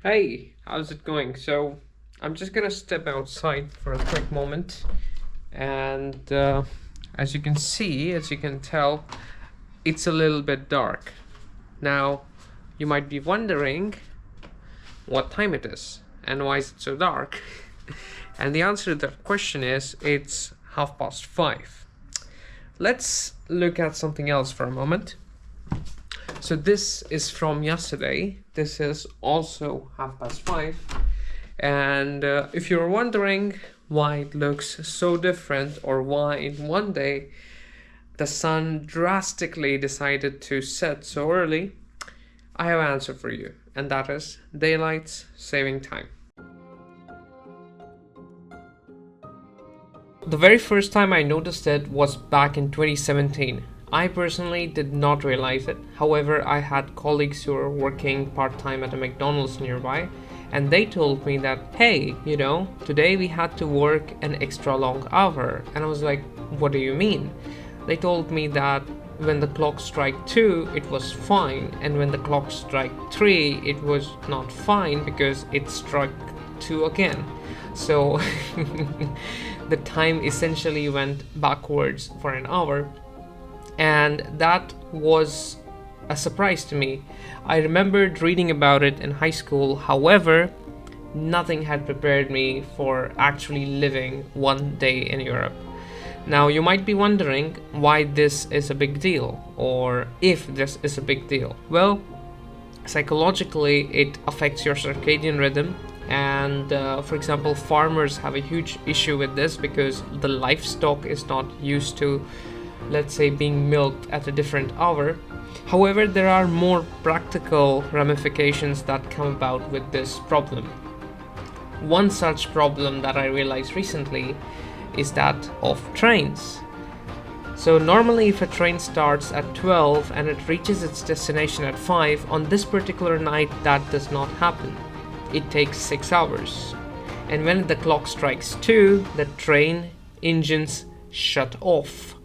Hey, how's it going? So, I'm just gonna step outside for a quick moment, and as you can see, as you can tell, it's a little bit dark. Now, you might be wondering what time it is and why is it so dark? And the answer to that question is it's 5:30. Let's look at something else for a moment. So this is from yesterday. This is also 5:30. And if you're wondering why it looks so different, or why in one day the sun drastically decided to set so early, I have an answer for you, and that is daylight saving time. The very first time I noticed it was back in 2017. I personally did not realize it. However, I had colleagues who were working part-time at a McDonald's nearby, and they told me that, hey, today we had to work an extra long hour. And I was like, what do you mean? They told me that when the clock struck 2, it was fine, and when the clock struck 3, it was not fine because it struck 2 again. So the time essentially went backwards for an hour. And that was a surprise to me. I remembered reading about it in high school. However, nothing had prepared me for actually living one day in Europe. Now, you might be wondering why this is a big deal, or if this is a big deal. Well, psychologically, it affects your circadian rhythm. And for example, farmers have a huge issue with this because the livestock is not used to, let's say, being milked at a different hour. However, there are more practical ramifications that come about with this problem. One such problem that I realized recently is that of trains. So normally if a train starts at 12 and it reaches its destination at 5, on this particular night that does not happen. It takes 6 hours. And when the clock strikes 2, the train engines shut off.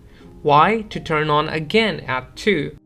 Why? To turn on again at 2.